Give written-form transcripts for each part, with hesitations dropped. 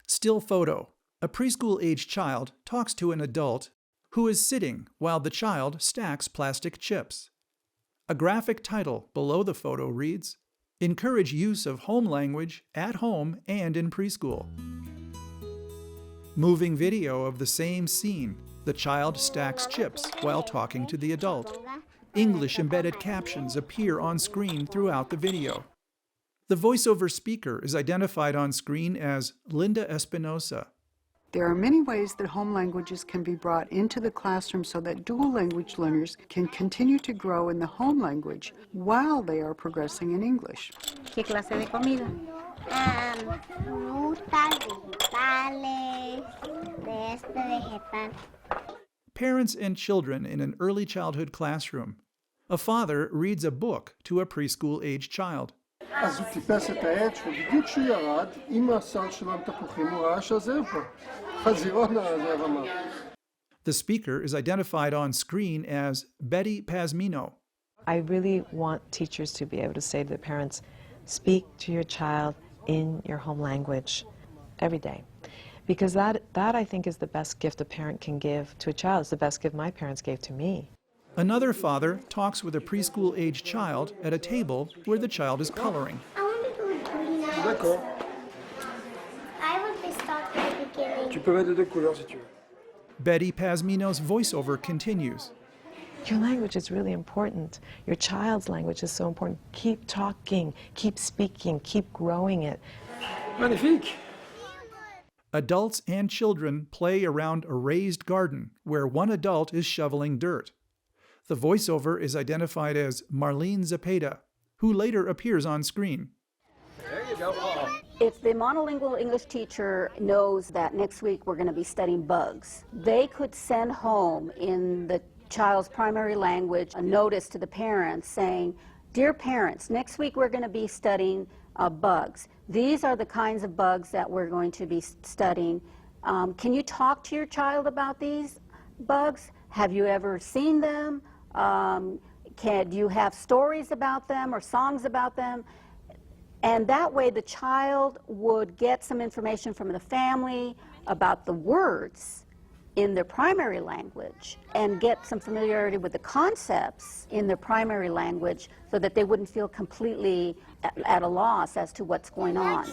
Still photo. A preschool-age child talks to an adult who is sitting while the child stacks plastic chips. A graphic title below the photo reads, "Encourage use of home language at home and in preschool." Moving video of the same scene. The child stacks chips while talking to the adult. English embedded captions appear on screen throughout the video. The voiceover speaker is identified on screen as Linda Espinosa. There are many ways that home languages can be brought into the classroom so that dual language learners can continue to grow in the home language while they are progressing in English. ¿Qué clase de comida? Frutas, vegetales, vegetal. Parents and children in an early childhood classroom. A father reads a book to a preschool-age child. אז הוא טיפס את העץ, ובדיוק כשהוא ירד, עם השר שלו עם תפוחים, הוא ראה שהזאב פה. חזירון הזאב אמר. The speaker is identified on screen as Betty Pasmino. I really want teachers to be able to say to the parents, speak to your child in your home language every day. Because that I think is the best gift a parent can give to a child. It's the best gift my parents gave to me. Another father talks with a preschool-age child at a table where the child is coloring. I want to do green now. D'accord. I want to start at the beginning. Tu peux mettre des couleurs si tu veux. Betty Pasmino's voiceover continues. Your language is really important. Your child's language is so important. Keep talking, keep speaking, keep growing it. Magnifique. Adults and children play around a raised garden where one adult is shoveling dirt. The voiceover is identified as Marlene Zepeda, who later appears on screen. There you go. If the monolingual English teacher knows that next week we're going to be studying bugs, they could send home in the child's primary language a notice to the parents saying, "Dear parents, next week we're going to be studying bugs. These are the kinds of bugs that we're going to be studying. Can you talk to your child about these bugs? Have you ever seen them? Do you have stories about them or songs about them?" And that way the child would get some information from the family about the words in their primary language and get some familiarity with the concepts in their primary language so that they wouldn't feel completely at a loss as to what's going on.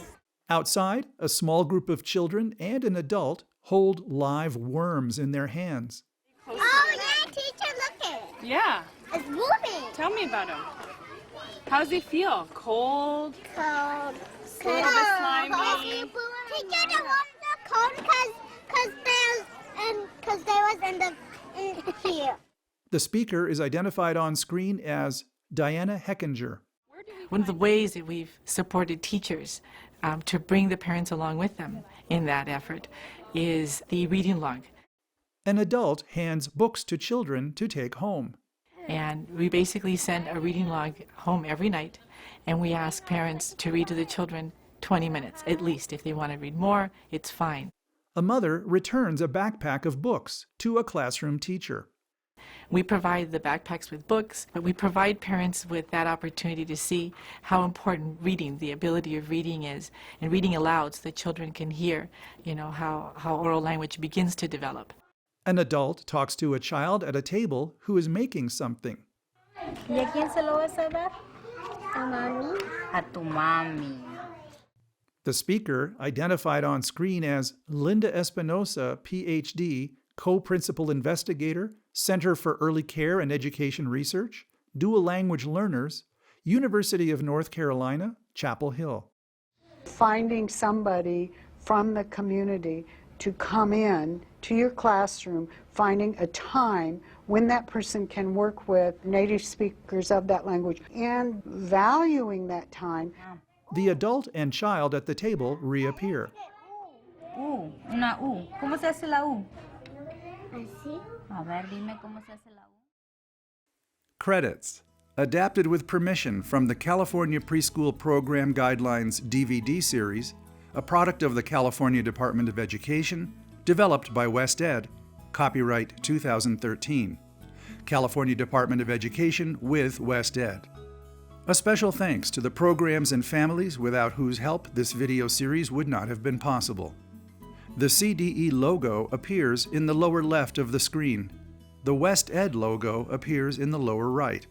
Outside, a small group of children and an adult hold live worms in their hands. Oh yeah, teacher, look at it. Yeah. It's moving. Tell me about him. How does he feel? Cold? Cold. A little bit slimy? Teacher, the worms are cold because they was in here. The speaker is identified on screen as Diana Heckinger. One of the ways that we've supported teachers to bring the parents along with them in that effort is the reading log. An adult hands books to children to take home. And we basically send a reading log home every night, and we ask parents to read to the children 20 minutes at least. If they want to read more, it's fine. A mother returns a backpack of books to a classroom teacher. We provide the backpacks with books, but we provide parents with that opportunity to see how important reading, the ability of reading is, and reading aloud so the children can hear, how oral language begins to develop. An adult talks to a child at a table who is making something. ¿Y a quién se lo vas a dar? A mami. A tu mami. The speaker, identified on screen as Linda Espinosa, Ph.D., Co-Principal Investigator, Center for Early Care and Education Research, Dual Language Learners, University of North Carolina, Chapel Hill. Finding somebody from the community to come in to your classroom, finding a time when that person can work with native speakers of that language, and valuing that time. The adult and child at the table reappear. Una U. ¿Cómo se hace la U? Así. A ver, dime cómo se hace la U. Credits. Adapted with permission from the California Preschool Program Guidelines DVD series, a product of the California Department of Education, developed by West Ed, copyright 2013. California Department of Education with West Ed. A special thanks to the programs and families without whose help this video series would not have been possible. The CDE logo appears in the lower left of the screen. The West Ed logo appears in the lower right.